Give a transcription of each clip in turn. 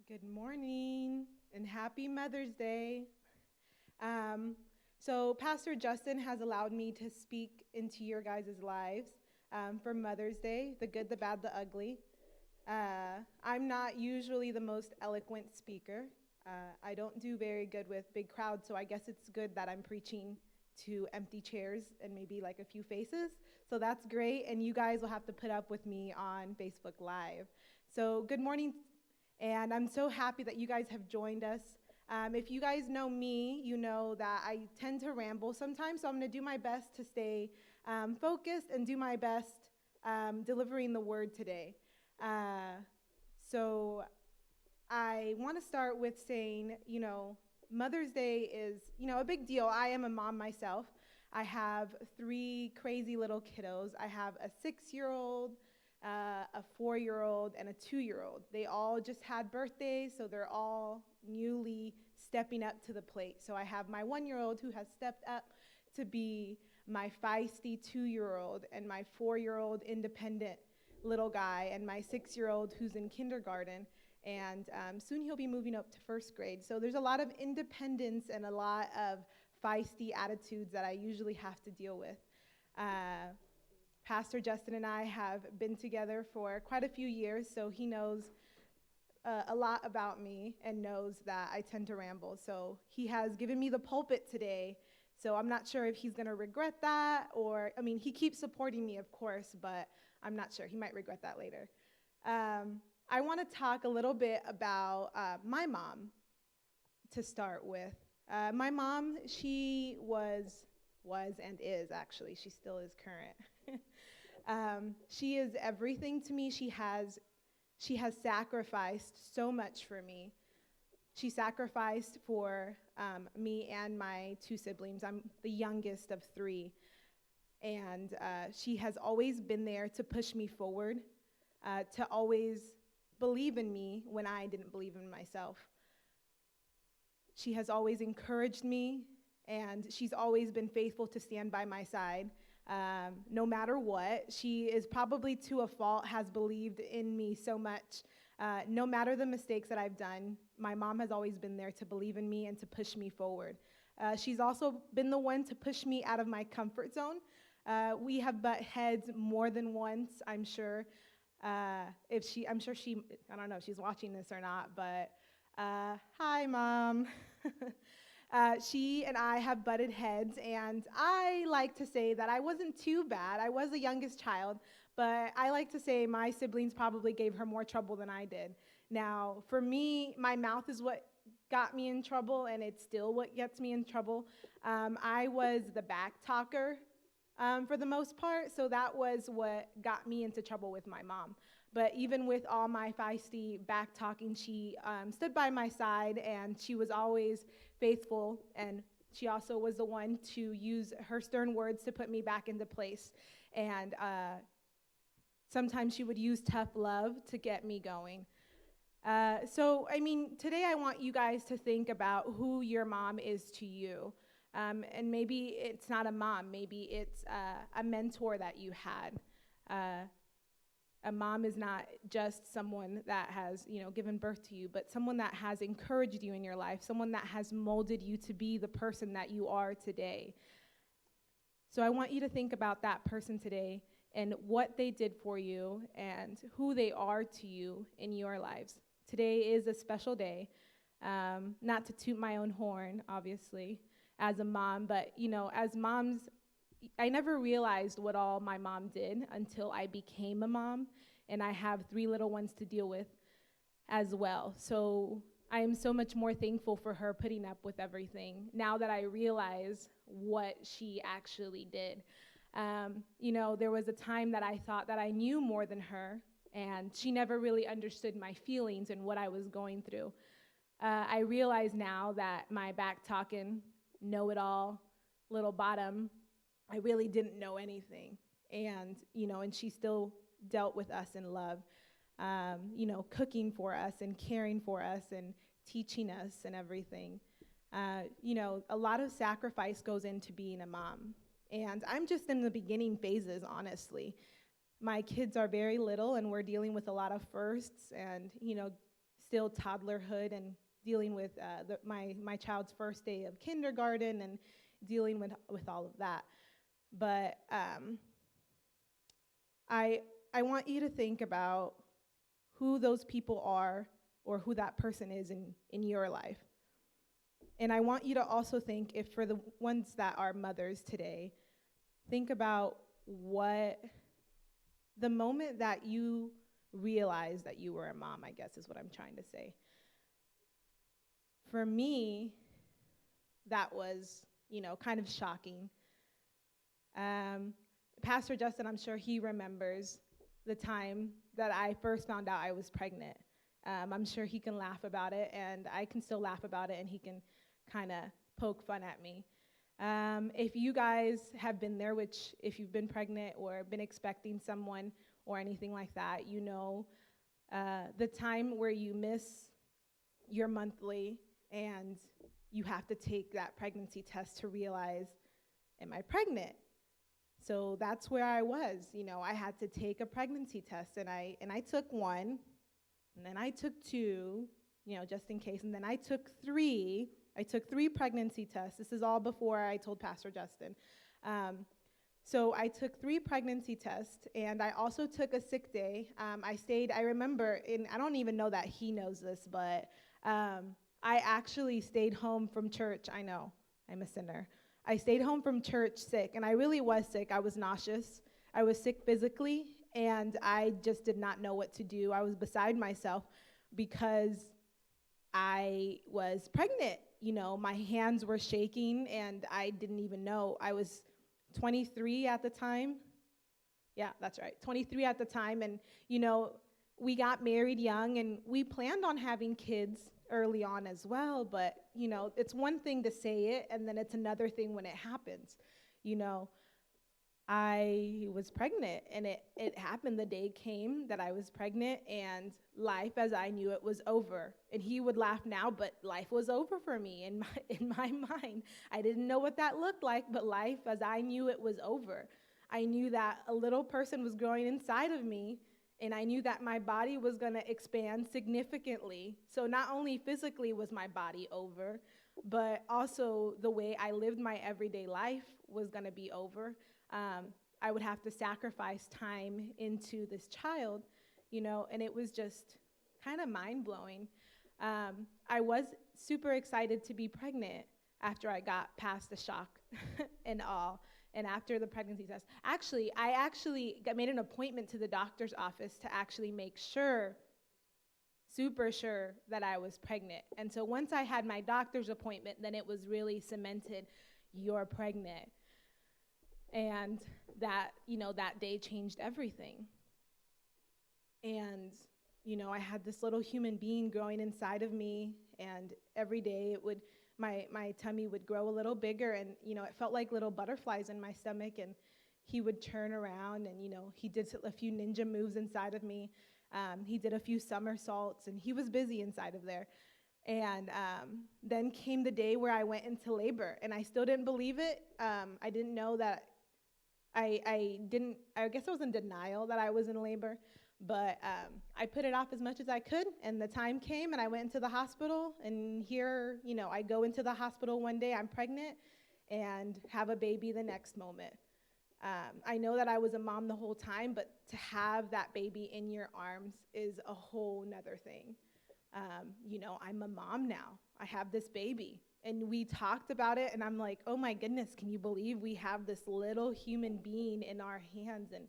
Good morning and happy Mother's Day. So, Pastor Justin has allowed me to speak into your guys' lives for Mother's Day, the good, the bad, the ugly. I'm not usually the most eloquent speaker. I don't do very good with big crowds, so I guess it's good that I'm preaching to empty chairs and maybe like a few faces. So that's great, and you guys will have to put up with me on Facebook Live. So, good morning, and I'm so happy that you guys have joined us. If you guys know me, you know that I tend to ramble sometimes, so I'm going to do my best to stay focused and do my best delivering the word today. So I want to start with saying, Mother's Day is, a big deal. I am a mom myself. I have 3 crazy little kiddos. I have a 6-year-old, a 4-year-old, and a 2-year-old. They all just had birthdays, so they're all newly stepping up to the plate. So I have my 1-year-old who has stepped up to be my feisty 2-year-old, and my 4-year-old independent little guy, and my 6-year-old who's in kindergarten. And soon he'll be moving up to 1st grade. So there's a lot of independence and a lot of feisty attitudes that I usually have to deal with. Pastor Justin and I have been together for quite a few years, so he knows a lot about me and knows that I tend to ramble. So he has given me the pulpit today, so I'm not sure if he's going to regret that he keeps supporting me, of course, but I'm not sure. He might regret that later. I want to talk a little bit about my mom to start with. My mom, she was and is actually, she still is current. She is everything to me. She has sacrificed so much for me. She sacrificed for me and my 2 siblings. I'm the youngest of 3. And she has always been there to push me forward, to always believe in me when I didn't believe in myself. She has always encouraged me, and she's always been faithful to stand by my side, no matter what. She is probably to a fault, has believed in me so much. No matter the mistakes that I've done, my mom has always been there to believe in me and to push me forward. She's also been the one to push me out of my comfort zone. We have butt heads more than once, I'm sure. I don't know if she's watching this or not, but hi, Mom. She and I have butted heads, and I like to say that I wasn't too bad. I was the youngest child, but I like to say my siblings probably gave her more trouble than I did. Now, for me, my mouth is what got me in trouble, and it's still what gets me in trouble. I was the back talker for the most part, so that was what got me into trouble with my mom. But even with all my feisty back talking, she stood by my side, and she was always faithful, and she also was the one to use her stern words to put me back into place. And sometimes she would use tough love to get me going. Today I want you guys to think about who your mom is to you. And maybe it's not a mom, maybe it's a mentor that you had. A mom is not just someone that has, given birth to you, but someone that has encouraged you in your life, someone that has molded you to be the person that you are today. So I want you to think about that person today and what they did for you and who they are to you in your lives. Today is a special day, not to toot my own horn, obviously, as a mom, but, as moms, I never realized what all my mom did until I became a mom, and I have 3 little ones to deal with as well. So I am so much more thankful for her putting up with everything now that I realize what she actually did. There was a time that I thought that I knew more than her, and she never really understood my feelings and what I was going through. I realize now that my back-talking, know-it-all, little bottom, I really didn't know anything. And she still dealt with us in love, cooking for us and caring for us and teaching us and everything. A lot of sacrifice goes into being a mom. And I'm just in the beginning phases, honestly. My kids are very little, and we're dealing with a lot of firsts and, still toddlerhood and dealing with my child's first day of kindergarten and dealing with all of that. But I want you to think about who those people are or who that person is in your life. And I want you to also think, if for the ones that are mothers today, think about what the moment that you realized that you were a mom, I guess is what I'm trying to say. For me, that was, kind of shocking. Pastor Justin, I'm sure he remembers the time that I first found out I was pregnant. I'm sure he can laugh about it, and I can still laugh about it, and he can kind of poke fun at me. If you guys have been there, which if you've been pregnant or been expecting someone or anything like that, you know the time where you miss your monthly and you have to take that pregnancy test to realize, am I pregnant? So that's where I was. I had to take a pregnancy test, and I took one, and then I took two, just in case, and then I took three. I took 3 pregnancy tests. This is all before I told Pastor Justin. So I took 3 pregnancy tests, and I also took a sick day. I remember, and I don't even know that he knows this, but I actually stayed home from church. I know, I'm a sinner. I stayed home from church sick, and I really was sick. I was nauseous. I was sick physically, and I just did not know what to do. I was beside myself because I was pregnant. My hands were shaking, and I didn't even know. I was 23 at the time. Yeah, that's right, 23 at the time, and, we got married young, and we planned on having kids early on as well, but, it's one thing to say it, and then it's another thing when it happens. I was pregnant, and it happened. The day came that I was pregnant, and life as I knew it was over. And he would laugh now, but life was over for me in my mind. I didn't know what that looked like, but life as I knew it was over. I knew that a little person was growing inside of me, and I knew that my body was going to expand significantly. So not only physically was my body over, but also the way I lived my everyday life was going to be over. I would have to sacrifice time into this child, and it was just kind of mind-blowing. I was super excited to be pregnant after I got past the shock and all, and after the pregnancy test. I made an appointment to the doctor's office to actually make sure, super sure, that I was pregnant. And so once I had my doctor's appointment, then it was really cemented, you're pregnant. And that, that day changed everything. And, I had this little human being growing inside of me, and every day my tummy would grow a little bigger, and, it felt like little butterflies in my stomach, and he would turn around, and, he did a few ninja moves inside of me. He did a few somersaults, and he was busy inside of there. And then came the day where I went into labor, and I still didn't believe it. I didn't know that I guess I was in denial that I was in labor, but I put it off as much as I could, and the time came, and I went into the hospital, and here, I go into the hospital one day, I'm pregnant, and have a baby the next moment. I know that I was a mom the whole time, but to have that baby in your arms is a whole nother thing. I'm a mom now. I have this baby. And we talked about it, and I'm like, oh my goodness, can you believe we have this little human being in our hands? And,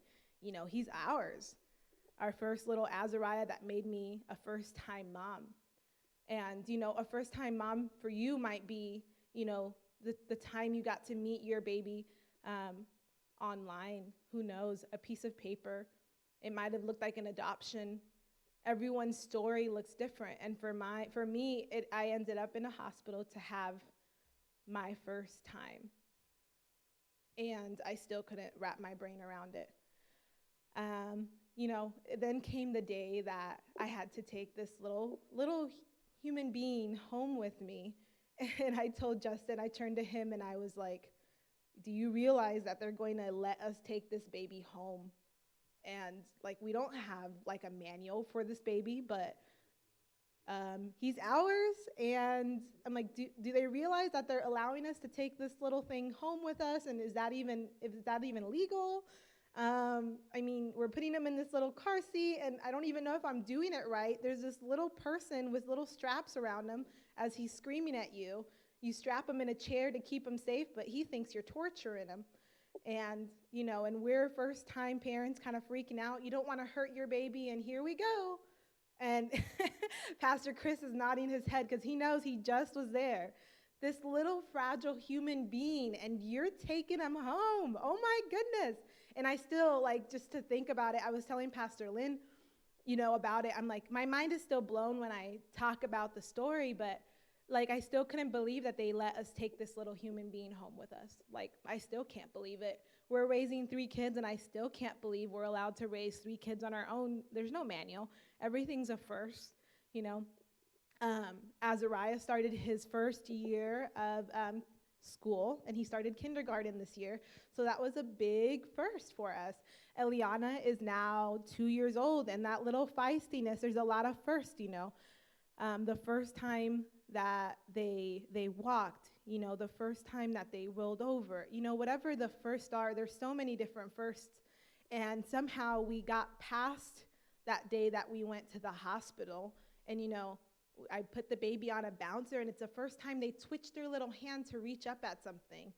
he's ours. Our first little Azariah that made me a first-time mom. And, a first-time mom for you might be, the time you got to meet your baby online. Who knows? A piece of paper. It might have looked like an adoption. Everyone's story looks different, and for me, I ended up in a hospital to have my first time, and I still couldn't wrap my brain around it. Then came the day that I had to take this little human being home with me, and I told Justin, I turned to him, and I was like, do you realize that they're going to let us take this baby home? And we don't have a manual for this baby, but He's ours. And I'm like, do they realize that they're allowing us to take this little thing home with us? And is that even legal? I mean, we're putting him in this little car seat, and I don't even know if I'm doing it right. There's this little person with little straps around him as he's screaming at you. You strap him in a chair to keep him safe, but he thinks you're torturing him. And, and we're first-time parents kind of freaking out. You don't want to hurt your baby, and here we go. And Pastor Chris is nodding his head because he knows he just was there. This little fragile human being, and you're taking him home. Oh, my goodness. And I still, just to think about it, I was telling Pastor Lynn, about it. I'm like, my mind is still blown when I talk about the story, but, I still couldn't believe that they let us take this little human being home with us. I still can't believe it. We're raising 3 kids, and I still can't believe we're allowed to raise 3 kids on our own. There's no manual. Everything's a first, Azariah started his first year of school, and he started kindergarten this year, so that was a big first for us. Eliana is now 2 years old, and that little feistiness, there's a lot of firsts, the first time that they walked, the first time that they rolled over, whatever the firsts are, there's so many different firsts, and somehow we got past that day that we went to the hospital, and I put the baby on a bouncer, and it's the first time they twitched their little hand to reach up at something.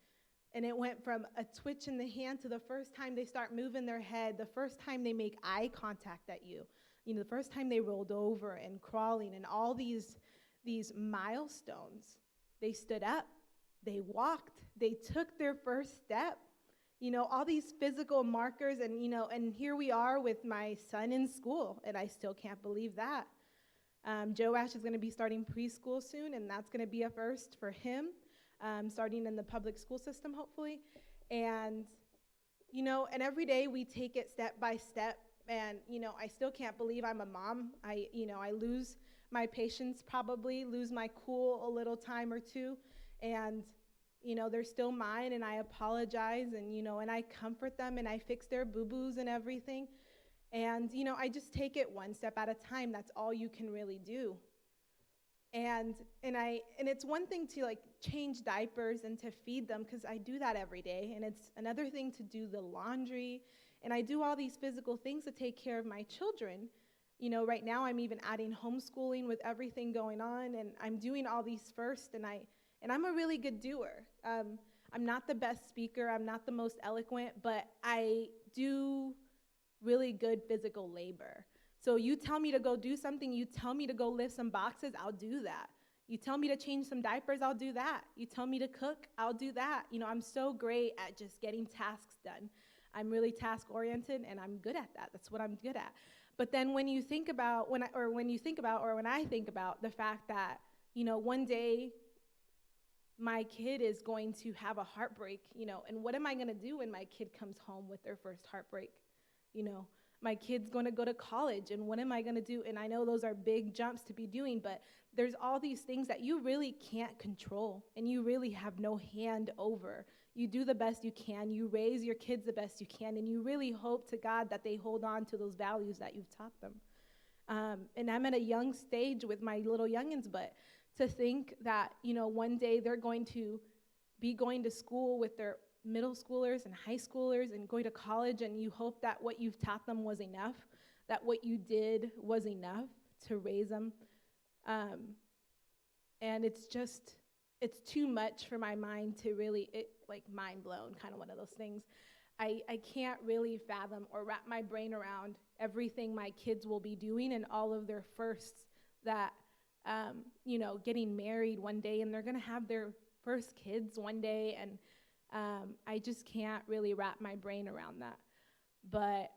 And it went from a twitch in the hand to the first time they start moving their head, the first time they make eye contact at you, the first time they rolled over and crawling, and all these milestones. They stood up, they walked, they took their first step, all these physical markers, and, and here we are with my son in school, and I still can't believe that. Joash is going to be starting preschool soon, and that's going to be a first for him, starting in the public school system, hopefully. And, and every day we take it step by step, and, I still can't believe I'm a mom. I lose my patience, probably lose my cool a little time or two, and, they're still mine, and I apologize, and, and I comfort them, and I fix their boo-boos and everything. And, I just take it one step at a time. That's all you can really do. And it's one thing to change diapers and to feed them, because I do that every day. And it's another thing to do the laundry. And I do all these physical things to take care of my children. Right now I'm even adding homeschooling with everything going on, and I'm doing all these first, and I'm a really good doer. I'm not the best speaker. I'm not the most eloquent, but I do really good physical labor. So you tell me to go do something, you tell me to go lift some boxes, I'll do that. You tell me to change some diapers, I'll do that. You tell me to cook, I'll do that. I'm so great at just getting tasks done. I'm really task-oriented, and I'm good at that. That's what I'm good at. But then when I think about the fact that, one day my kid is going to have a heartbreak, and what am I going to do when my kid comes home with their first heartbreak? My kid's going to go to college, and what am I going to do? And I know those are big jumps to be doing, but there's all these things that you really can't control, and you really have no hand over. You do the best you can, you raise your kids the best you can, and you really hope to God that they hold on to those values that you've taught them. And I'm at a young stage with my little youngins, but to think that, one day they're going to be going to school with their middle schoolers and high schoolers and going to college, and you hope that what you've taught them was enough, that what you did was enough to raise them. And it's too much for my mind to really, mind blown, kind of one of those things. I can't really fathom or wrap my brain around everything my kids will be doing and all of their firsts, that, getting married one day, and they're going to have their first kids one day, and I just can't really wrap my brain around that. But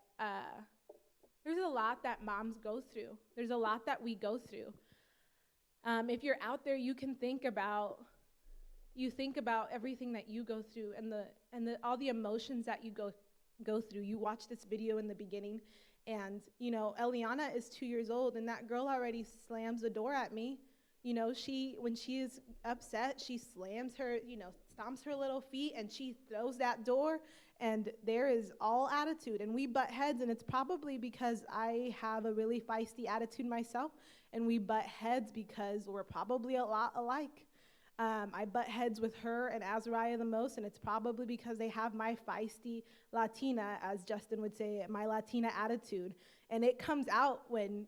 there's a lot that moms go through. There's a lot that we go through. If you're out there, you think about everything that you go through, and all the emotions that you go through. You watch this video in the beginning, and Eliana is 2 years old, and that girl already slams the door at me. When she is upset, she slams her, stomps her little feet, and she throws that door, and there is all attitude, and we butt heads, and it's probably because I have a really feisty attitude myself, and we butt heads because we're probably a lot alike. I butt heads with her and Azariah the most, and it's probably because they have my feisty Latina, as Justin would say, my Latina attitude. And it comes out when,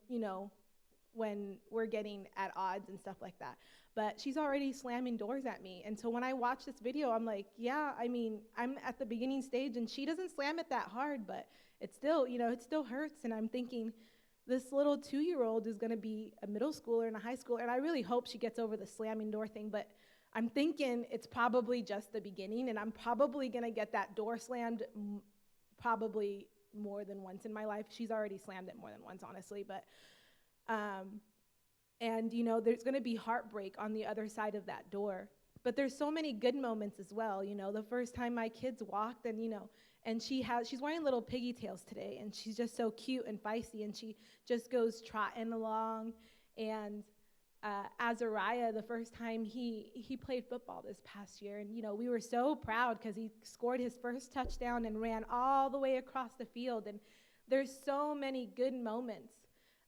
when we're getting at odds and stuff like that. But she's already slamming doors at me. And so when I watch this video, I'm like, yeah, I mean, I'm at the beginning stage, and she doesn't slam it that hard, but it still, it still hurts. And I'm thinking, this little 2-year-old is going to be a middle schooler and a high schooler, and I really hope she gets over the slamming door thing, but I'm thinking it's probably just the beginning, and I'm probably going to get that door slammed probably more than once in my life. She's already slammed it more than once, honestly, but and there's going to be heartbreak on the other side of that door. But there's so many good moments as well. The first time my kids walked, and she's wearing little piggy tails today, and she's just so cute and feisty, and she just goes trotting along. And Azariah, the first time he played football this past year, and we were so proud because he scored his first touchdown and ran all the way across the field. And there's so many good moments.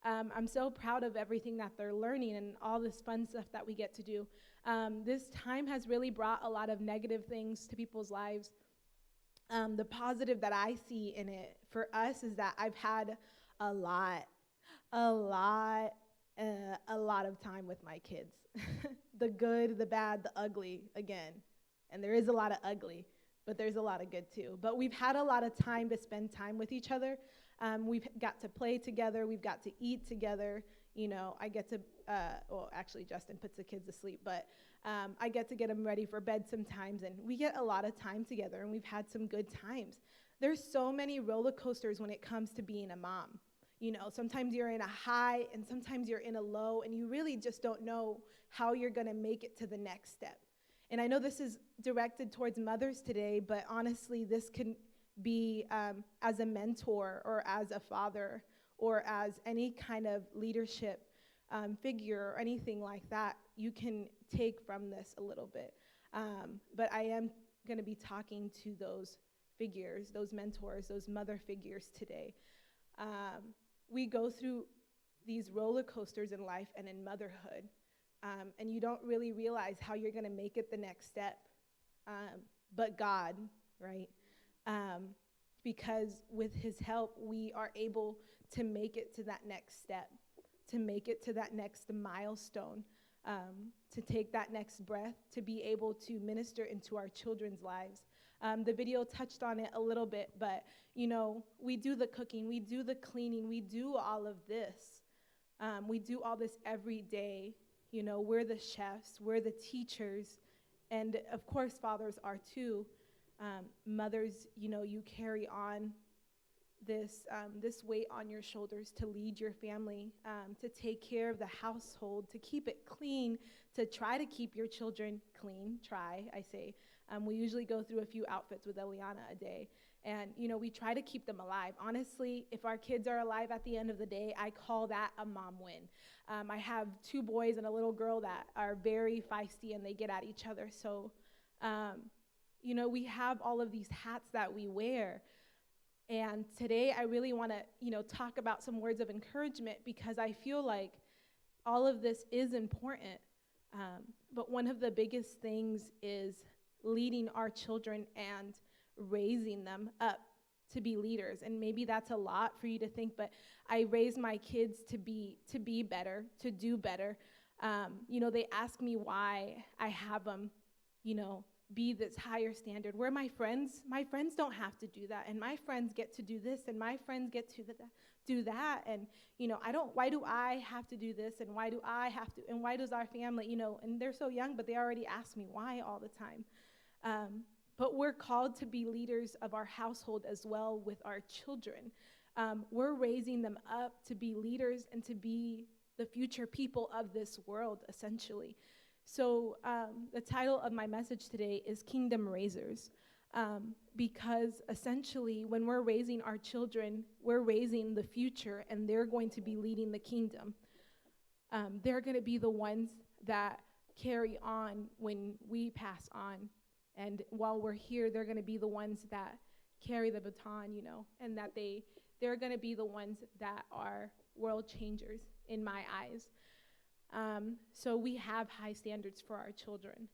I'm so proud of everything that they're learning and all this fun stuff that we get to do. This time has really brought a lot of negative things to people's lives. The positive that I see in it for us is that I've had a lot of time with my kids. The good, the bad, the ugly, again. And there is a lot of ugly, but there's a lot of good too. But we've had a lot of time to spend time with each other. We've got to play together. We've got to eat together. I get to, actually Justin puts the kids to sleep, but I get to get them ready for bed sometimes, and we get a lot of time together, and we've had some good times. There's so many roller coasters when it comes to being a mom. Sometimes you're in a high, and sometimes you're in a low, and you really just don't know how you're going to make it to the next step. And I know this is directed towards mothers today, but honestly, this can be as a mentor or as a father or as any kind of leadership figure or anything like that. You can take from this a little bit. But I am going to be talking to those figures, those mentors, those mother figures today. We go through these roller coasters in life and in motherhood, and you don't really realize how you're going to make it the next step. But God, right? Because with his help, we are able to make it to that next step, to make it to that next milestone, to take that next breath, to be able to minister into our children's lives. The video touched on it a little bit, but, we do the cooking, we do the cleaning, we do all of this. We do all this every day. We're the chefs, we're the teachers, and of course, fathers are too. Mothers, you carry on this weight on your shoulders to lead your family, to take care of the household, to keep it clean, to try to keep your children clean. I say. We usually go through a few outfits with Eliana a day, and, we try to keep them alive. Honestly, if our kids are alive at the end of the day, I call that a mom win. I have 2 boys and a little girl that are very feisty, and they get at each other. So, we have all of these hats that we wear. And today I really want to, talk about some words of encouragement, because I feel like all of this is important. But one of the biggest things is leading our children and raising them up to be leaders. And maybe that's a lot for you to think, but I raise my kids to be better, to do better. They ask me why I have them, be this higher standard, where my friends don't have to do that, and my friends get to do this, and my friends get to do that, and why do I have to do this, and why do I have to, and why does our family, and they're so young, but they already ask me why all the time. But we're called to be leaders of our household as well with our children. We're raising them up to be leaders and to be the future people of this world, essentially. So the title of my message today is Kingdom Raisers, because essentially when we're raising our children, we're raising the future, and they're going to be leading the kingdom. They're going to be the ones that carry on when we pass on. And while we're here, they're going to be the ones that carry the baton, and that they're going to be the ones that are world changers in my eyes. So we have high standards for our children.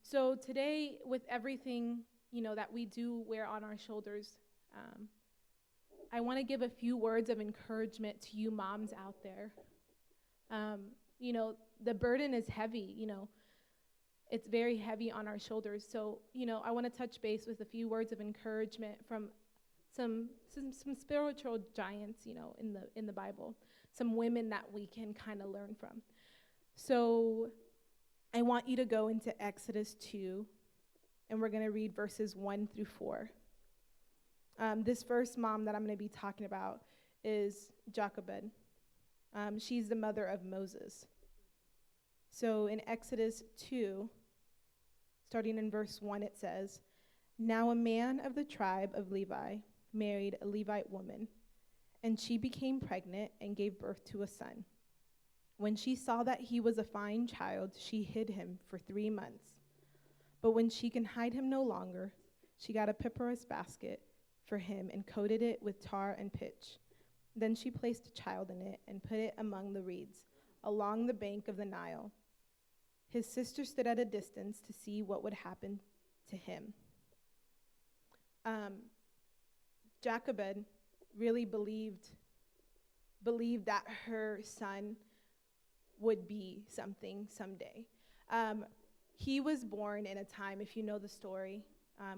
So today, with everything, that we do wear on our shoulders, I want to give a few words of encouragement to you moms out there. Um, the burden is heavy, it's very heavy on our shoulders. So, I want to touch base with a few words of encouragement from some spiritual giants, in the Bible, some women that we can kind of learn from. So I want you to go into Exodus 2, and we're going to read verses 1 through 4. This first mom that I'm going to be talking about is Jochebed. She's the mother of Moses. So in Exodus 2, starting in verse 1, it says, "Now a man of the tribe of Levi married a Levite woman, and she became pregnant and gave birth to a son. When she saw that he was a fine child, she hid him for 3 months. But when she can hide him no longer, she got a papyrus basket for him and coated it with tar and pitch. Then she placed a child in it and put it among the reeds along the bank of the Nile. His sister stood at a distance to see what would happen to him." Jochebed really believed that her son would be something someday. He was born in a time, if you know the story,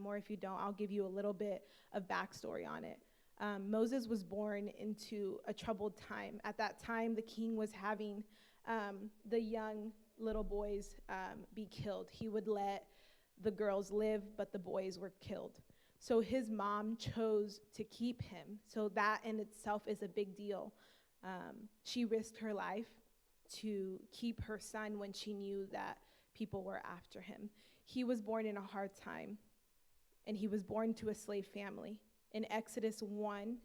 or if you don't, I'll give you a little bit of backstory on it. Moses was born into a troubled time. At that time, the king was having the young little boys be killed. He would let the girls live, but the boys were killed. So his mom chose to keep him. So that in itself is a big deal. She risked her life to keep her son when she knew that people were after him. He was born in a hard time, and he was born to a slave family. In Exodus 1,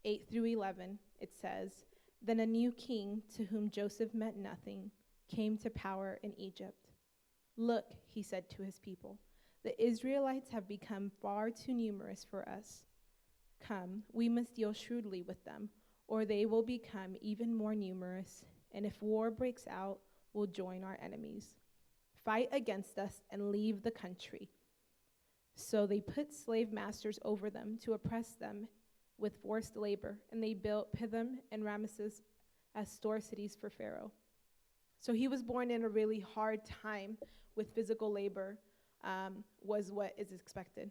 8 through 11, it says, "Then a new king, to whom Joseph meant nothing, came to power in Egypt. 'Look,' he said to his people, 'the Israelites have become far too numerous for us. Come, we must deal shrewdly with them, or they will become even more numerous, and if war breaks out, we'll join our enemies. Fight against us and leave the country.' So they put slave masters over them to oppress them with forced labor, and they built Pithom and Ramesses as store cities for Pharaoh." So he was born in a really hard time with physical labor, was what is expected.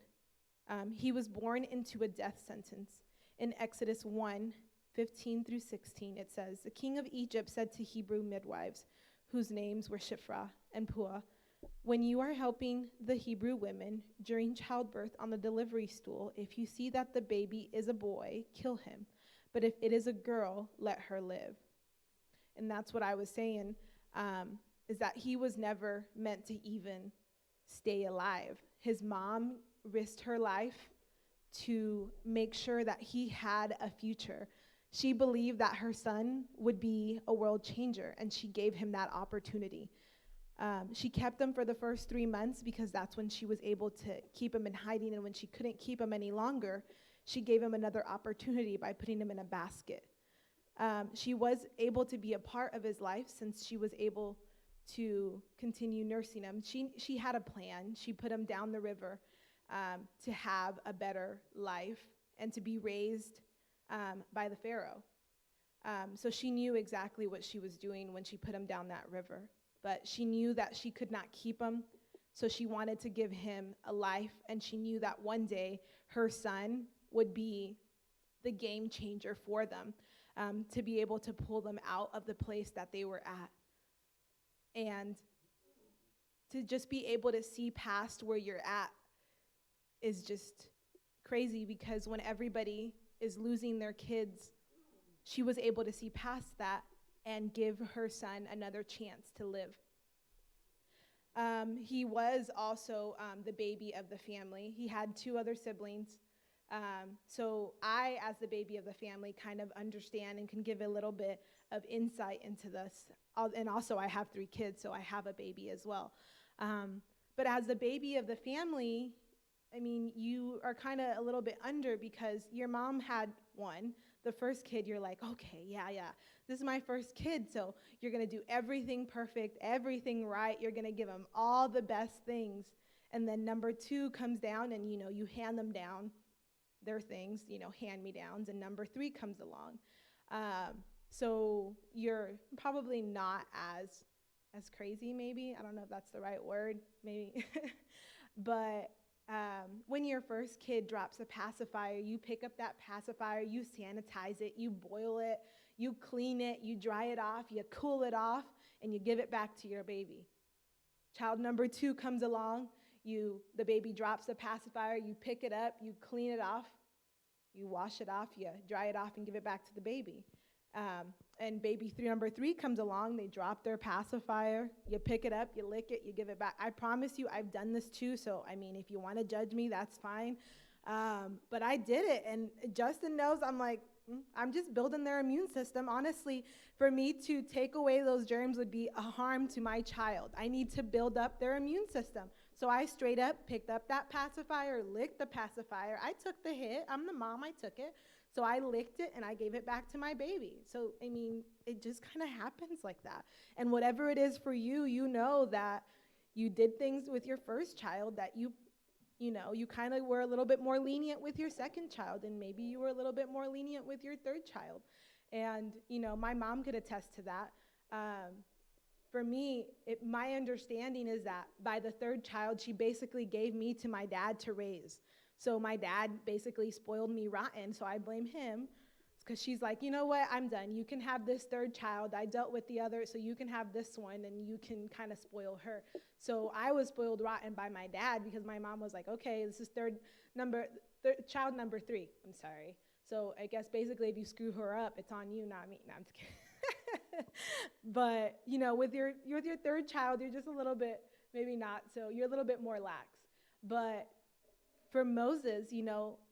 He was born into a death sentence. In Exodus 1, 15 through 16, it says, "The king of Egypt said to Hebrew midwives, whose names were Shiphrah and Puah, 'When you are helping the Hebrew women during childbirth on the delivery stool, if you see that the baby is a boy, kill him. But if it is a girl, let her live.'" And that's what I was saying, is that he was never meant to even stay alive. His mom risked her life to make sure that he had a future. She believed that her son would be a world changer, and she gave him that opportunity. She kept him for the first 3 months because that's when she was able to keep him in hiding, and when she couldn't keep him any longer, she gave him another opportunity by putting him in a basket. She was able to be a part of his life since she was able to continue nursing him. She had a plan. She put him down the river to have a better life and to be raised by the Pharaoh. So she knew exactly what she was doing when she put him down that river. But she knew that she could not keep him, so she wanted to give him a life, and she knew that one day her son would be the game changer for them, to be able to pull them out of the place that they were at. And to just be able to see past where you're at is just crazy, because when everybody is losing their kids, she was able to see past that and give her son another chance to live. He was also the baby of the family. He had 2 other siblings. So I, as the baby of the family, kind of understand and can give a little bit of insight into this. And also I have 3 kids, so I have a baby as well. But as the baby of the family, I mean, you are kind of a little bit under, because your mom had 1, The first kid, you're like, okay, yeah, this is my first kid, so you're going to do everything perfect, everything right. You're going to give them all the best things. And then number 2 comes down, and, you hand them down their things, hand-me-downs, and number 3 comes along. So you're probably not as crazy, maybe. I don't know if that's the right word, maybe. But when your first kid drops a pacifier, you pick up that pacifier, you sanitize it, you boil it, you clean it, you dry it off, you cool it off, and you give it back to your baby. Child number 2 comes along, the baby drops the pacifier, you pick it up, you clean it off, you wash it off, you dry it off, and give it back to the baby. And baby number 3 comes along, they drop their pacifier, you pick it up, you lick it, you give it back. I promise you, I've done this too, so if you want to judge me, that's fine. But I did it, and Justin knows I'm just building their immune system. Honestly, for me to take away those germs would be a harm to my child. I need to build up their immune system. So I straight up picked up that pacifier, licked the pacifier. I took the hit. I'm the mom, I took it. So I licked it and I gave it back to my baby. So, it just kind of happens like that. And whatever it is for you, you know that you did things with your first child that you kind of were a little bit more lenient with your second child, and maybe you were a little bit more lenient with your third child. And, my mom could attest to that. For me, my understanding is that by the third child, she basically gave me to my dad to raise. So my dad basically spoiled me rotten, so I blame him, because she's like, you know what, I'm done. You can have this third child. I dealt with the other, so you can have this one, and you can kind of spoil her. So I was spoiled rotten by my dad, because my mom was like, okay, this is child number 3. I'm sorry. So I guess basically if you screw her up, it's on you, not me. No, I'm just kidding. But, with your third child, you're just a little bit, maybe not, so you're a little bit more lax. But for Moses,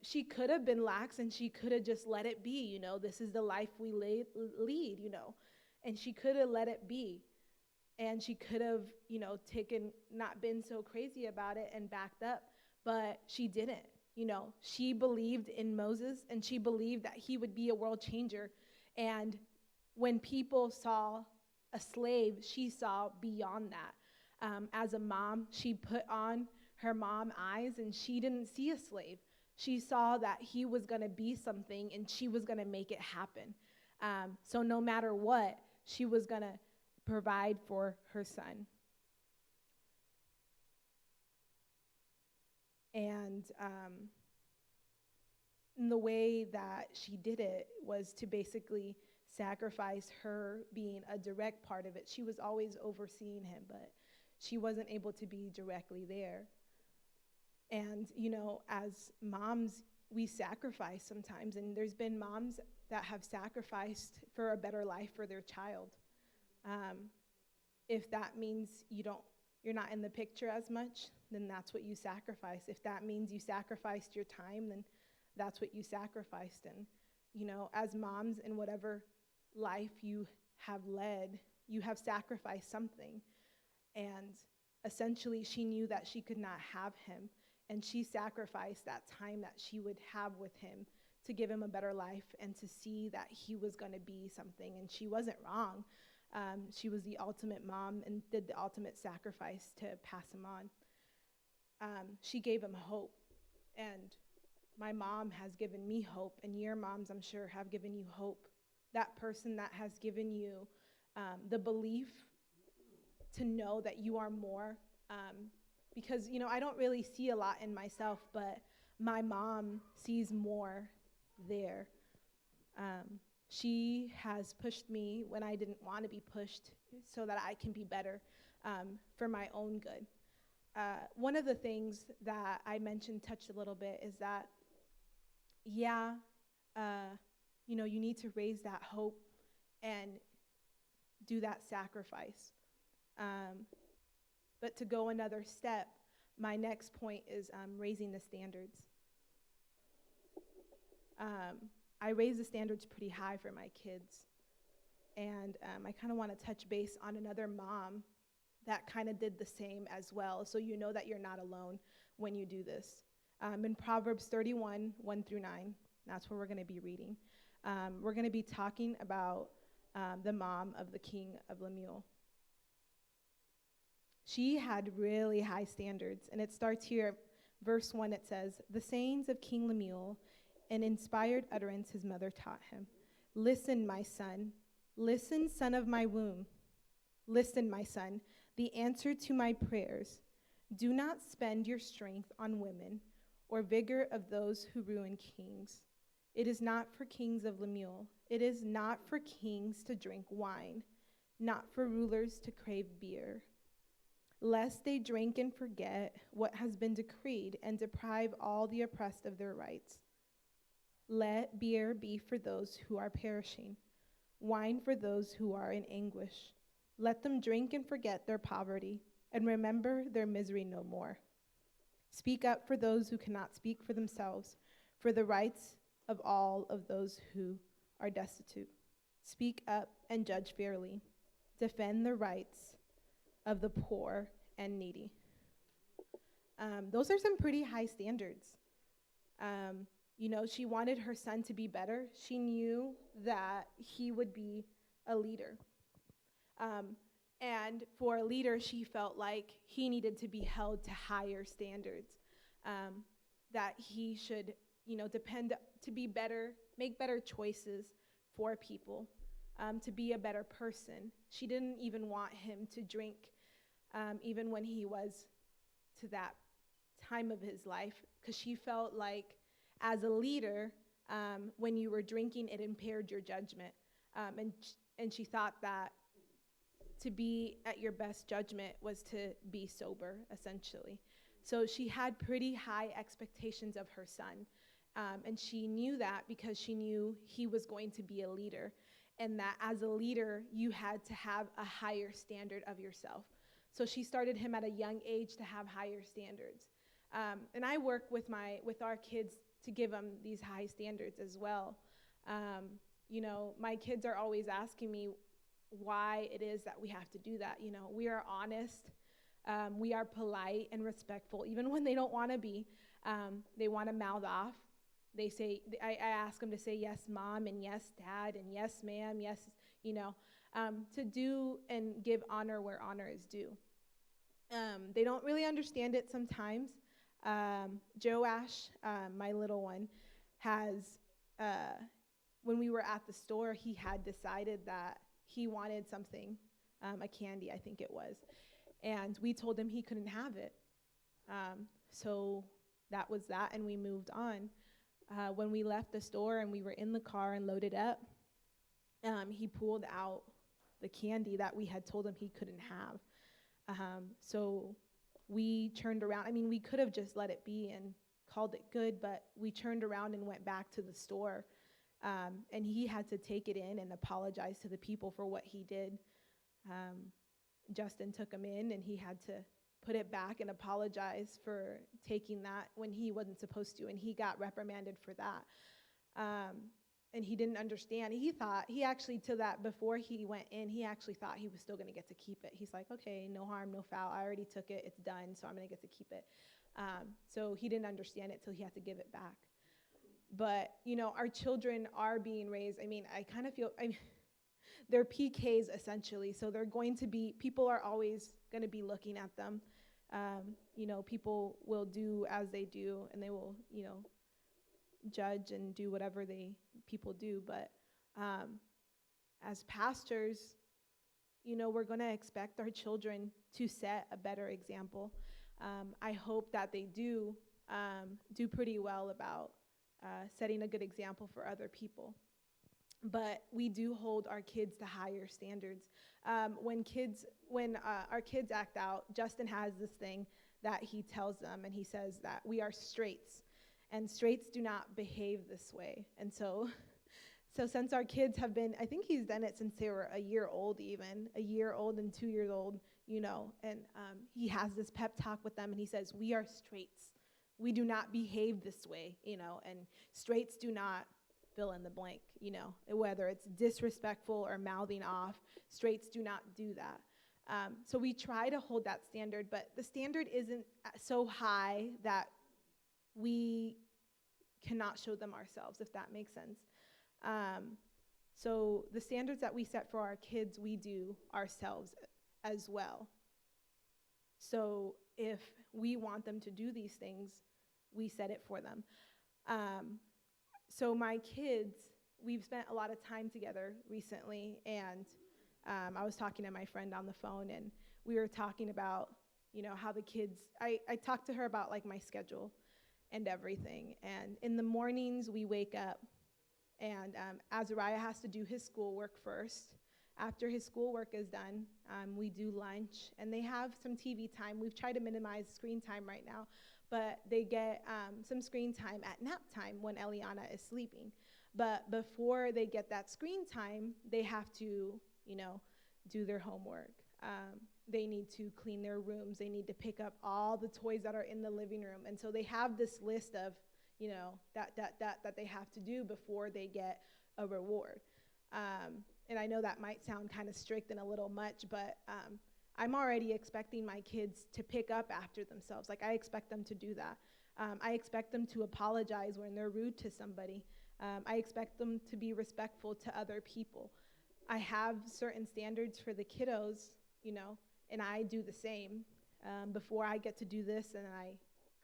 she could have been lax, and she could have just let it be, this is the life we lead, and she could have let it be. And she could have, not been so crazy about it and backed up, but she didn't. She believed in Moses, and she believed that he would be a world changer. And when people saw a slave, she saw beyond that. As a mom, she put on her mom eyes, and she didn't see a slave. She saw that he was going to be something, and she was going to make it happen. So no matter what, she was going to provide for her son. And the way that she did it was to basically sacrifice her being a direct part of it. She was always overseeing him, but she wasn't able to be directly there. And, as moms, we sacrifice sometimes, and there's been moms that have sacrificed for a better life for their child. If that means you're not in the picture as much, then that's what you sacrifice. If that means you sacrificed your time, then that's what you sacrificed. And, as moms, in whatever life you have led, you have sacrificed something. And essentially, she knew that she could not have him. And she sacrificed that time that she would have with him to give him a better life and to see that he was going to be something. And she wasn't wrong. She was the ultimate mom and did the ultimate sacrifice to pass him on. She gave him hope. And my mom has given me hope. And your moms, I'm sure, have given you hope. That person that has given you the belief to know that you are more. Because, I don't really see a lot in myself, but my mom sees more there. She has pushed me when I didn't want to be pushed so that I can be better for my own good. One of the things that I touched a little bit, is that, you need to raise that hope and do that sacrifice. But to go another step, my next point is raising the standards. I raise the standards pretty high for my kids. And I kind of want to touch base on another mom that kind of did the same as well, so you know that you're not alone when you do this. In Proverbs 31, 1 through 9, that's where we're going to be reading. We're going to be talking about the mom of the king of Lemuel. She had really high standards, and it starts here, verse 1. It says, "The sayings of King Lemuel, an inspired utterance his mother taught him. Listen, my son. Listen, son of my womb. Listen, my son, the answer to my prayers. Do not spend your strength on women or vigor of those who ruin kings. It is not for kings of Lemuel. It is not for kings to drink wine, not for rulers to crave beer, lest they drink and forget what has been decreed and deprive all the oppressed of their rights. Let beer be for those who are perishing, wine for those who are in anguish. Let them drink and forget their poverty and remember their misery no more. Speak up for those who cannot speak for themselves, for the rights of all of those who are destitute. Speak up and judge fairly. Defend the rights of the poor and needy." Those are some pretty high standards. She wanted her son to be better. She knew that he would be a leader. And for a leader, she felt like he needed to be held to higher standards, that he should, depend to be better, make better choices for people, to be a better person. She didn't even want him to drink, even when he was to that time of his life, because she felt like as a leader, when you were drinking, it impaired your judgment. And she thought that to be at your best judgment was to be sober, essentially. So she had pretty high expectations of her son. And she knew that because she knew he was going to be a leader, and that as a leader, you had to have a higher standard of yourself. So she started him at a young age to have higher standards. And I work with our kids to give them these high standards as well. My kids are always asking me why it is that we have to do that. We are honest. We are polite and respectful, even when they don't want to be. They want to mouth off. They say, I ask them to say yes, mom, and yes, dad, and yes, ma'am, yes, to do and give honor where honor is due. They don't really understand it sometimes. Joash, my little one, when we were at the store, he had decided that he wanted something, a candy, I think it was. And we told him he couldn't have it. So that was that, and we moved on. When we left the store and we were in the car and loaded up, he pulled out the candy that we had told him he couldn't have. So we turned around. I mean, we could have just let it be and called it good, but we turned around and went back to the store. And he had to take it in and apologize to the people for what he did. Justin took him in, and he had to put it back and apologize for taking that when he wasn't supposed to, and he got reprimanded for that. And he didn't understand. Before he went in, he actually thought he was still going to get to keep it. He's like, okay, no harm, no foul. I already took it. It's done, so I'm going to get to keep it. So he didn't understand it till he had to give it back. But, our children are being raised. I mean, I kind of feel, they're PKs essentially. So people are always going to be looking at them. People will do as they do, and they will, judge and do whatever people do. But as pastors, we're going to expect our children to set a better example. I hope that they do pretty well about setting a good example for other people. But we do hold our kids to higher standards. When our kids act out, Justin has this thing that he tells them, and he says that we are straights, and straights do not behave this way. And so since our kids have been, I think he's done it since they were a year old and 2 years old, and he has this pep talk with them, and he says, we are straights. We do not behave this way, and straights do not fill in the blank, whether it's disrespectful or mouthing off, straights do not do that. So we try to hold that standard, but the standard isn't so high that we cannot show them ourselves, if that makes sense. Um, so the standards that we set for our kids, we do ourselves as well. So if we want them to do these things, we set it for them. Um, so my kids, we've spent a lot of time together recently, and I was talking to my friend on the phone, and we were talking about, how the kids, I talked to her about like my schedule and everything. And in the mornings we wake up, and Azariah has to do his schoolwork first. After his schoolwork is done, we do lunch, and they have some TV time. We've tried to minimize screen time right now, but they get some screen time at nap time when Eliana is sleeping. But before they get that screen time, they have to, do their homework. They need to clean their rooms. They need to pick up all the toys that are in the living room. And so they have this list of, that they have to do before they get a reward. And I know that might sound kind of strict and a little much, but I'm already expecting my kids to pick up after themselves. Like, I expect them to do that. I expect them to apologize when they're rude to somebody. I expect them to be respectful to other people. I have certain standards for the kiddos, and I do the same. Before I get to do this, and I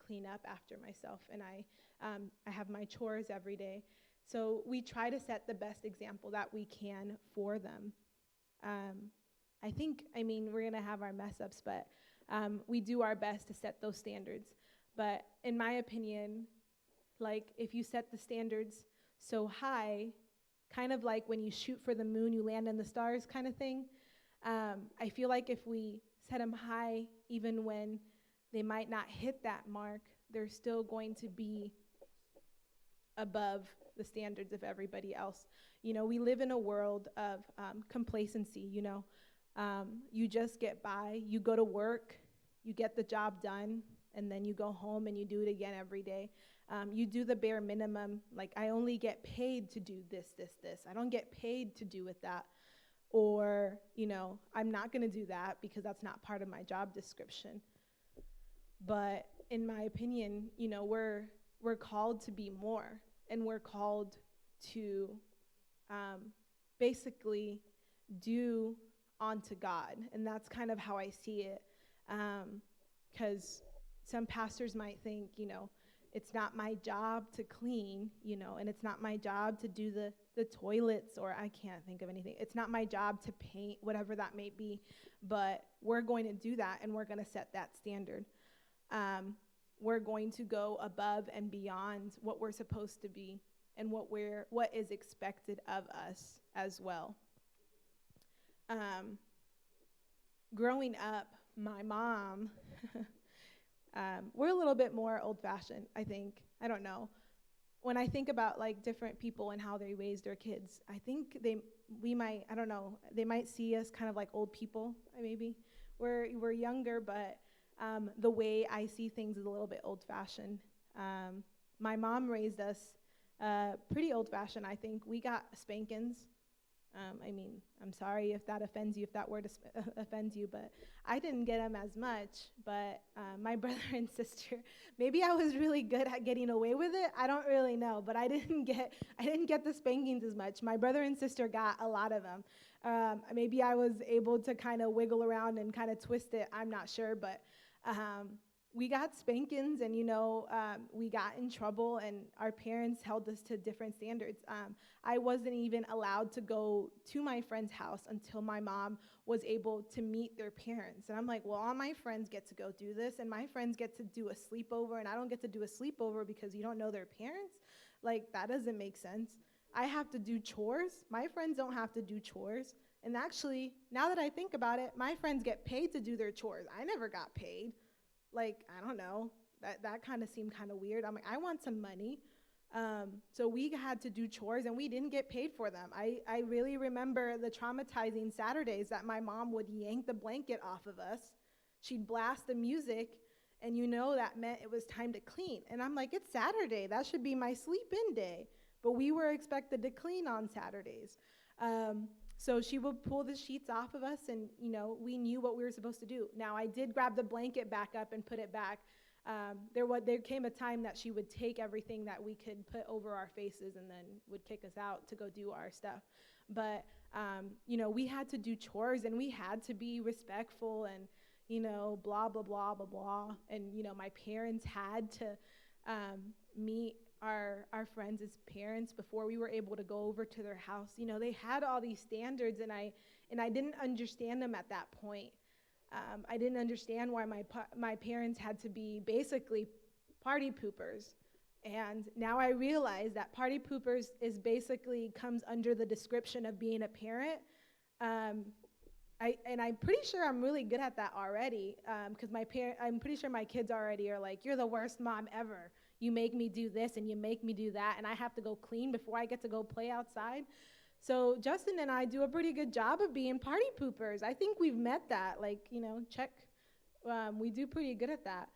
clean up after myself, and I have my chores every day. So we try to set the best example that we can for them. We're going to have our mess ups, but we do our best to set those standards. But in my opinion, like, if you set the standards so high, kind of like when you shoot for the moon, you land in the stars kind of thing, I feel like if we set them high, even when they might not hit that mark, they're still going to be above the standards of everybody else. We live in a world of complacency, you just get by, you go to work, you get the job done, and then you go home and you do it again every day. You do the bare minimum, like, I only get paid to do this. I don't get paid to do with that. Or, I'm not going to do that because that's not part of my job description. But in my opinion, we're called to be more, and we're called to basically do unto God. And that's kind of how I see it. Because some pastors might think, it's not my job to clean, and it's not my job to do the toilets, or I can't think of anything. It's not my job to paint, whatever that may be. But we're going to do that, and we're going to set that standard. We're going to go above and beyond what we're supposed to be and what is expected of us as well. Growing up, my mom, we're a little bit more old-fashioned, I think. I don't know. When I think about like different people and how they raise their kids, I think they might see us kind of like old people, maybe. We're younger, but the way I see things is a little bit old-fashioned. My mom raised us pretty old-fashioned, I think. We got spankings. I'm sorry if that offends you, if that word offends you, but I didn't get them as much. But my brother and sister, maybe I was really good at getting away with it. I don't really know, but I didn't get the spankings as much. My brother and sister got a lot of them. Maybe I was able to kind of wiggle around and kind of twist it. I'm not sure, but we got spankings, and we got in trouble, and our parents held us to different standards. I wasn't even allowed to go to my friend's house until my mom was able to meet their parents. And I'm like, well, all my friends get to go do this, and my friends get to do a sleepover, and I don't get to do a sleepover because you don't know their parents? Like, that doesn't make sense. I have to do chores. My friends don't have to do chores. And actually, now that I think about it, my friends get paid to do their chores. I never got paid. Like, I don't know, that kind of seemed kind of weird. I'm like, I want some money. So we had to do chores, and we didn't get paid for them. I really remember the traumatizing Saturdays that my mom would yank the blanket off of us. She'd blast the music, and that meant it was time to clean. And I'm like, it's Saturday. That should be my sleep-in day. But we were expected to clean on Saturdays. So she would pull the sheets off of us, and, we knew what we were supposed to do. Now, I did grab the blanket back up and put it back. There came a time that she would take everything that we could put over our faces and then would kick us out to go do our stuff. But, we had to do chores and we had to be respectful and, blah, blah, blah, blah, blah. And, my parents had to meet our friends' parents before we were able to go over to their house. They had all these standards, and I didn't understand them at that point. I didn't understand why my parents had to be basically party poopers. And now I realize that party poopers comes under the description of being a parent. I'm pretty sure I'm really good at that already, because I'm pretty sure my kids already are like, you're the worst mom ever. You make me do this and you make me do that, and I have to go clean before I get to go play outside. So Justin and I do a pretty good job of being party poopers. I think we've met that, check. We do pretty good at that.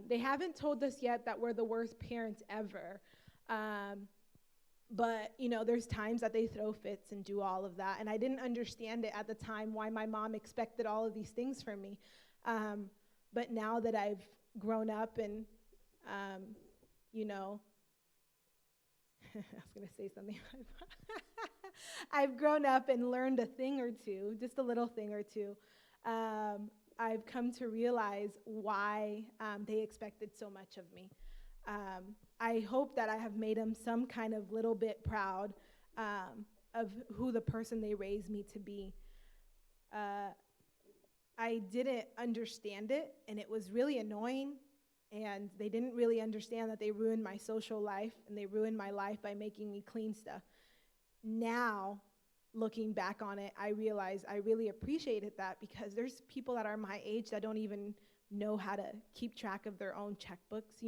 They haven't told us yet that we're the worst parents ever. But, there's times that they throw fits and do all of that. And I didn't understand it at the time why my mom expected all of these things from me. But now that I've grown up and, I was going to say something. I've grown up and learned a thing or two, just a little thing or two. I've come to realize why they expected so much of me. I hope that I have made them some kind of little bit proud of who the person they raised me to be. I didn't understand it, and it was really annoying, and they didn't really understand that they ruined my social life, and they ruined my life by making me clean stuff. Now, looking back on it, I realize I really appreciated that, because there's people that are my age that don't even know how to keep track of their own checkbooks.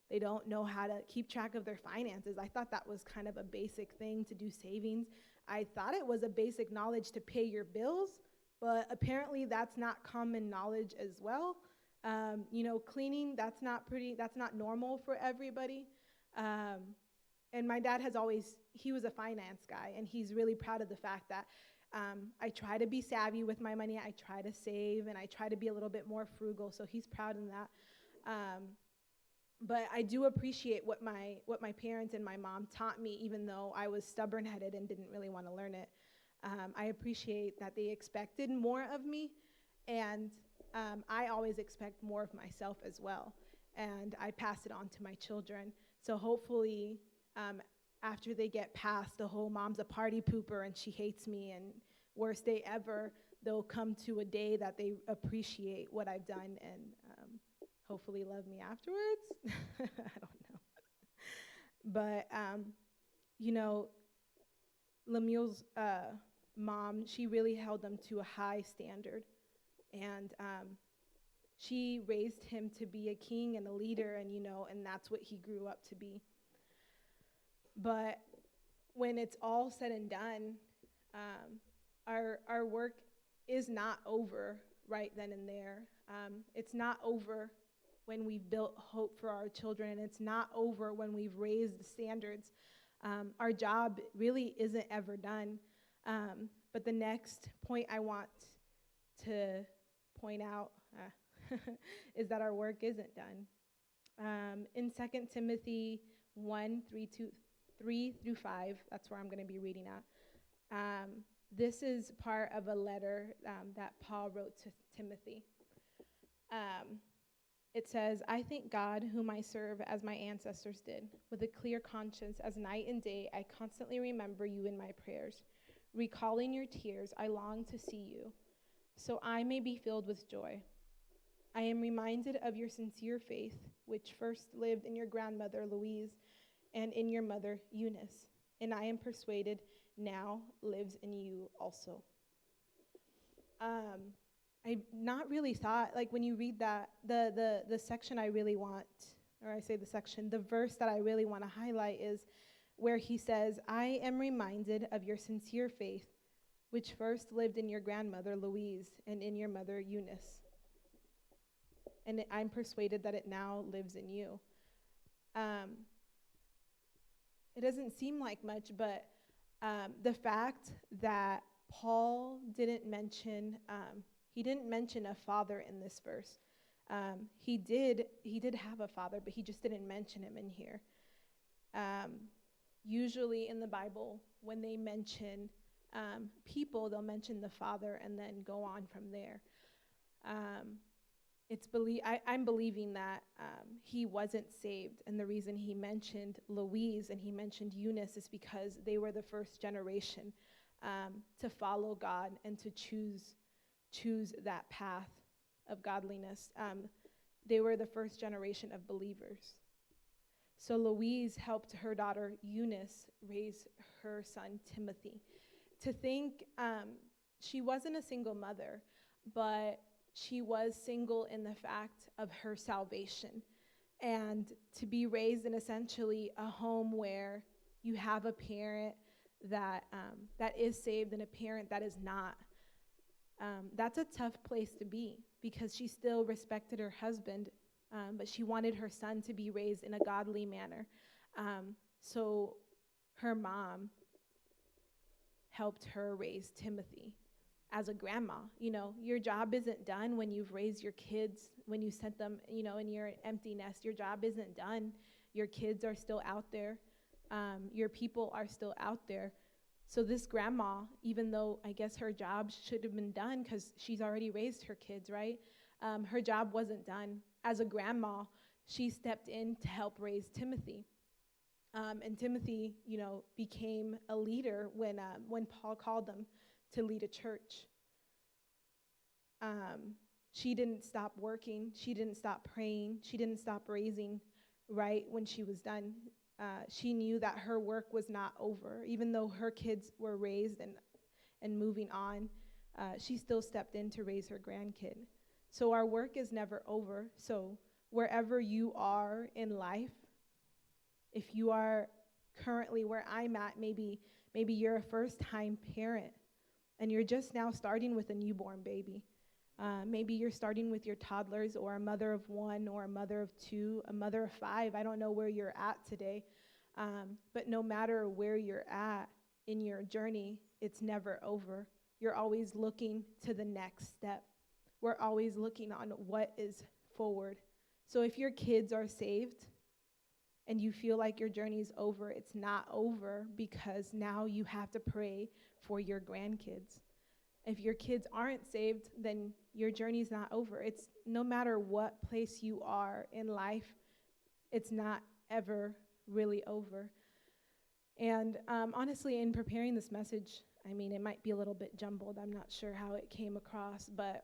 They don't know how to keep track of their finances. I thought that was kind of a basic thing to do savings. I thought it was a basic knowledge to pay your bills, but apparently that's not common knowledge as well. Cleaning, that's not normal for everybody. And my dad he was a finance guy, and he's really proud of the fact that I try to be savvy with my money. I try to save, and I try to be a little bit more frugal, so he's proud in that. But I do appreciate what my parents and my mom taught me, even though I was stubborn-headed and didn't really want to learn it. I appreciate that they expected more of me, and I always expect more of myself as well, and I pass it on to my children. So hopefully, after they get past the whole mom's a party pooper and she hates me and worst day ever, they'll come to a day that they appreciate what I've done and hopefully love me afterwards. I don't know. But, Lemuel's mom, she really held them to a high standard. And she raised him to be a king and a leader, and that's what he grew up to be. But when it's all said and done, our work is not over right then and there. It's not over when we've built hope for our children, and it's not over when we've raised the standards. Our job really isn't ever done. But the next point I want to point out is that our work isn't done. In 2 Timothy 1:3-5, that's where I'm going to be reading at. This is part of a letter that Paul wrote to Timothy. It says, "I thank God, whom I serve as my ancestors did. With a clear conscience, as night and day, I constantly remember you in my prayers. Recalling your tears, I long to see you, so I may be filled with joy. I am reminded of your sincere faith, which first lived in your grandmother, Louise, and in your mother, Eunice, and I am persuaded now lives in you also." I not really thought, when you read that, the section I really want, or I say the section, the verse that I really want to highlight is where he says, "I am reminded of your sincere faith, which first lived in your grandmother, Louise, and in your mother, Eunice. And I'm persuaded that it now lives in you." It doesn't seem like much, but the fact that Paul didn't mention a father in this verse. He did have a father, but he just didn't mention him in here. Usually in the Bible, when they mention people, they'll mention the father and then go on from there. I'm believing that he wasn't saved, and the reason he mentioned Louise and he mentioned Eunice is because they were the first generation to follow God and to choose that path of godliness. They were the first generation of believers. So Louise helped her daughter Eunice raise her son Timothy. To think she wasn't a single mother, but she was single in the fact of her salvation. And to be raised in essentially a home where you have a parent that is saved and a parent that is not, that's a tough place to be, because she still respected her husband, but she wanted her son to be raised in a godly manner. So her mom helped her raise Timothy as a grandma. Your job isn't done when you've raised your kids, when you sent them, in your empty nest. Your job isn't done. Your kids are still out there. Your people are still out there. So this grandma, even though I guess her job should have been done because she's already raised her kids, right? Her job wasn't done. As a grandma, she stepped in to help raise Timothy. And Timothy, became a leader when Paul called him to lead a church. She didn't stop working. She didn't stop praying. She didn't stop raising right when she was done. She knew that her work was not over. Even though her kids were raised and moving on, she still stepped in to raise her grandkid. So our work is never over. So wherever you are in life, if you are currently where I'm at, maybe you're a first-time parent and you're just now starting with a newborn baby. Maybe you're starting with your toddlers, or a mother of one, or a mother of two, a mother of five. I don't know where you're at today. But no matter where you're at in your journey, it's never over. You're always looking to the next step. We're always looking on what is forward. So if your kids are saved and you feel like your journey is over, it's not over, because now you have to pray for your grandkids. If your kids aren't saved, then your journey's not over. It's no matter what place you are in life, it's not ever really over. And honestly, in preparing this message, it might be a little bit jumbled. I'm not sure how it came across, but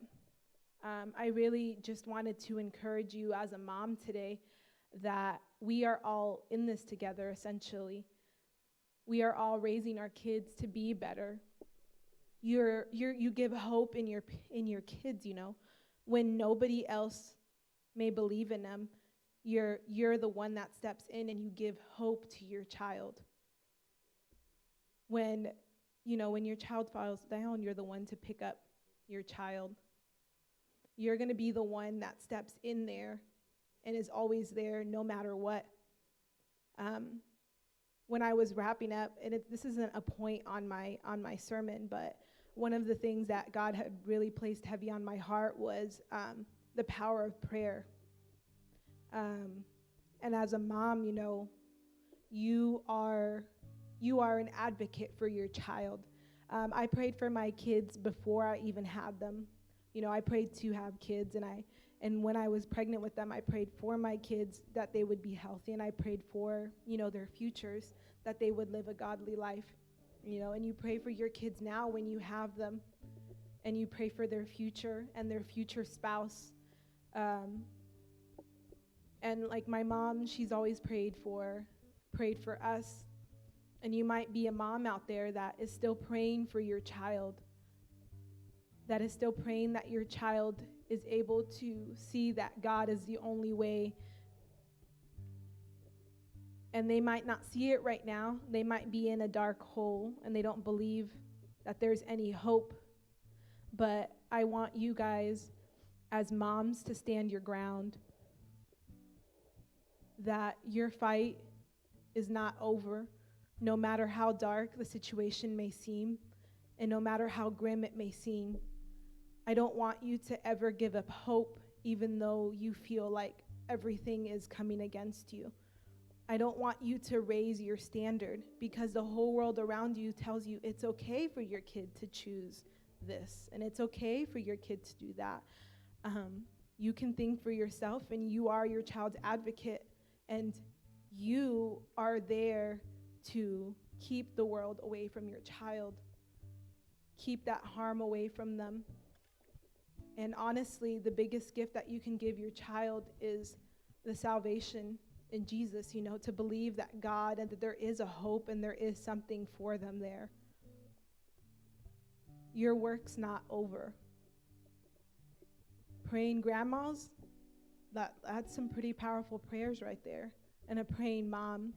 I really just wanted to encourage you as a mom today that we are all in this together, essentially. We are all raising our kids to be better. You give hope in your kids, when nobody else may believe in them. You're the one that steps in and you give hope to your child. When your child falls down, you're the one to pick up your child. You're going to be the one that steps in there and is always there no matter what. When I was wrapping up, and this isn't a point on my sermon, but one of the things that God had really placed heavy on my heart was the power of prayer. And as a mom, you are an advocate for your child. I prayed for my kids before I even had them. I prayed to have kids, and when I was pregnant with them, I prayed for my kids that they would be healthy, and I prayed for, their futures, that they would live a godly life, and you pray for your kids now when you have them, and you pray for their future and their future spouse. And like my mom, she's always prayed for us. And you might be a mom out there that is still praying for your child, that is still praying that your child is able to see that God is the only way. And they might not see it right now. They might be in a dark hole and they don't believe that there's any hope. But I want you guys as moms to stand your ground, that your fight is not over, no matter how dark the situation may seem, and no matter how grim it may seem. I don't want you to ever give up hope even though you feel like everything is coming against you. I don't want you to raise your standard because the whole world around you tells you it's okay for your kid to choose this and it's okay for your kid to do that. You can think for yourself, and you are your child's advocate, and you are there to keep the world away from your child, keep that harm away from them. And honestly, the biggest gift that you can give your child is the salvation in Jesus, to believe that God and that there is a hope and there is something for them there. Your work's not over. Praying grandmas, that's some pretty powerful prayers right there. And a praying mom,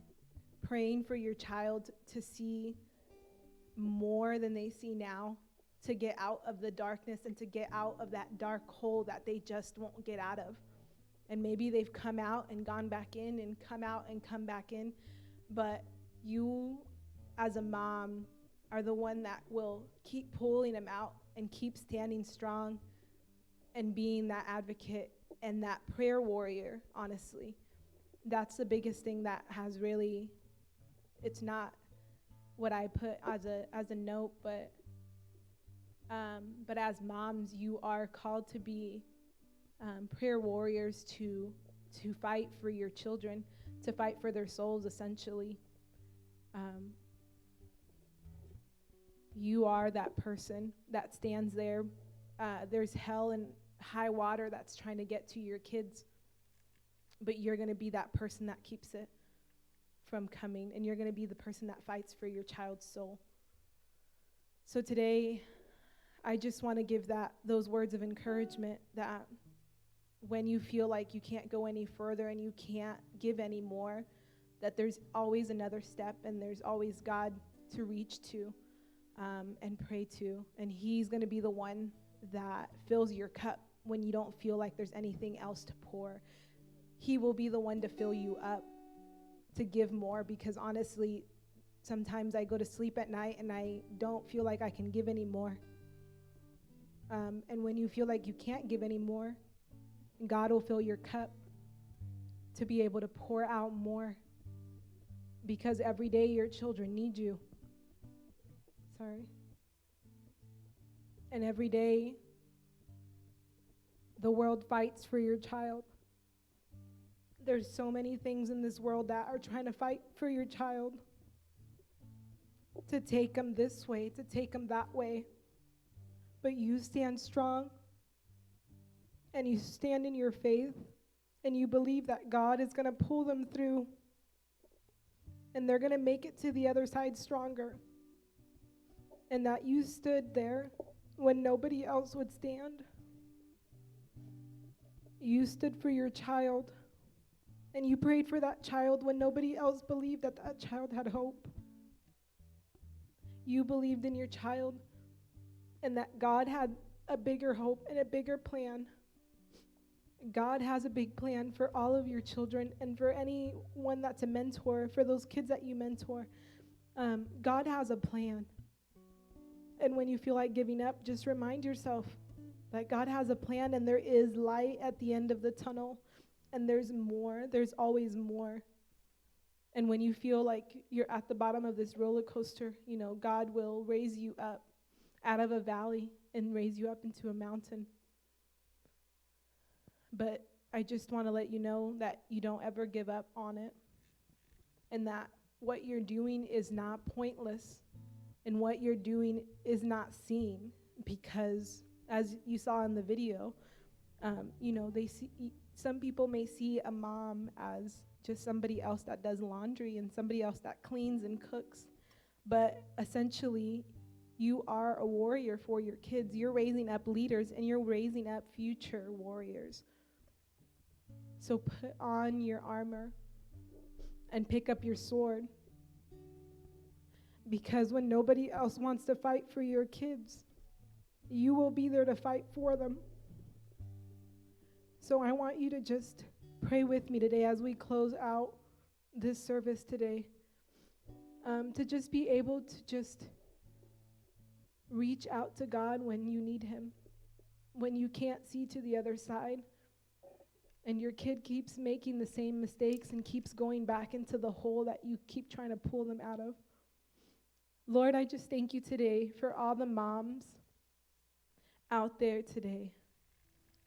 praying for your child to see more than they see now, to get out of the darkness and to get out of that dark hole that they just won't get out of. And maybe they've come out and gone back in and come out and come back in, but you as a mom are the one that will keep pulling them out and keep standing strong and being that advocate and that prayer warrior, honestly. That's the biggest thing that has really, it's not what I put as a note, but as moms, you are called to be prayer warriors to fight for your children, to fight for their souls, essentially. You are that person that stands there. There's hell and high water that's trying to get to your kids, but you're going to be that person that keeps it from coming, and you're going to be the person that fights for your child's soul. So today, I just want to give those words of encouragement that when you feel like you can't go any further and you can't give any more, that there's always another step and there's always God to reach to and pray to. And he's going to be the one that fills your cup when you don't feel like there's anything else to pour. He will be the one to fill you up, to give more, because honestly, sometimes I go to sleep at night and I don't feel like I can give any more. And when you feel like you can't give any more, God will fill your cup to be able to pour out more, because every day your children need you. And every day the world fights for your child. There's so many things in this world that are trying to fight for your child, to take them this way, to take them that way. But you stand strong, and you stand in your faith, and you believe that God is going to pull them through, and they're going to make it to the other side stronger, and that you stood there when nobody else would stand. You stood for your child, and you prayed for that child when nobody else believed that that child had hope. You believed in your child, and that God had a bigger hope and a bigger plan. God has a big plan for all of your children, and for anyone that's a mentor, for those kids that you mentor. God has a plan. And when you feel like giving up, just remind yourself that God has a plan, and there is light at the end of the tunnel, and there's more. There's always more. And when you feel like you're at the bottom of this roller coaster, God will raise you up out of a valley and raise you up into a mountain. But I just want to let you know that you don't ever give up on it, and that what you're doing is not pointless, and what you're doing is not seen, because as you saw in the video, some people may see a mom as just somebody else that does laundry and somebody else that cleans and cooks, but essentially you are a warrior for your kids. You're raising up leaders, and you're raising up future warriors. So put on your armor and pick up your sword, because when nobody else wants to fight for your kids, you will be there to fight for them. So I want you to just pray with me today as we close out this service today, to just be able to just reach out to God when you need him, when you can't see to the other side, and your kid keeps making the same mistakes and keeps going back into the hole that you keep trying to pull them out of. Lord, I just thank you today for all the moms out there today.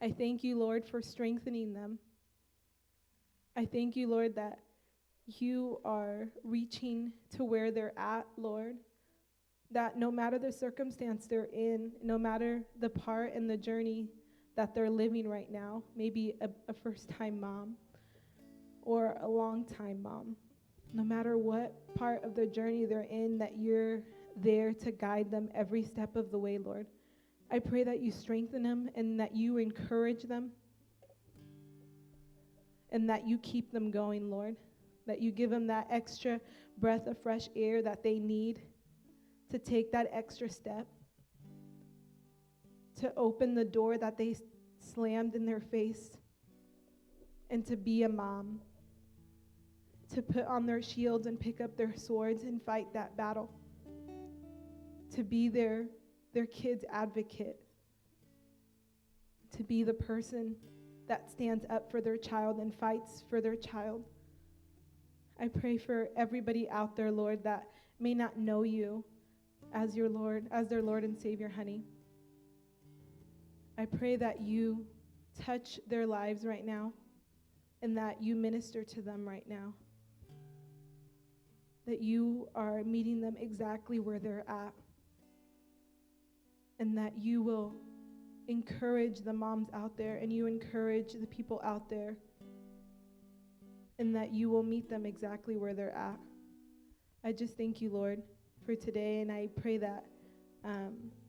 I thank you, Lord, for strengthening them. I thank you, Lord, that you are reaching to where they're at, Lord, that no matter the circumstance they're in, no matter the part in the journey that they're living right now, maybe a first-time mom or a long-time mom, no matter what part of the journey they're in, that you're there to guide them every step of the way, Lord. I pray that you strengthen them and that you encourage them and that you keep them going, Lord, that you give them that extra breath of fresh air that they need to take that extra step, to open the door that they slammed in their face, and to be a mom, to put on their shields and pick up their swords and fight that battle, to be their kid's advocate, to be the person that stands up for their child and fights for their child. I pray for everybody out there, Lord, that may not know you as your Lord, as their Lord and Savior, honey. I pray that you touch their lives right now and that you minister to them right now, that you are meeting them exactly where they're at, and that you will encourage the moms out there and you encourage the people out there, and that you will meet them exactly where they're at. I just thank you, Lord, for today, and I pray that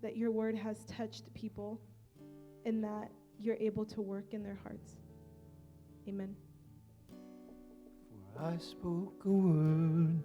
that your word has touched people and that you're able to work in their hearts. Amen. For I spoke a word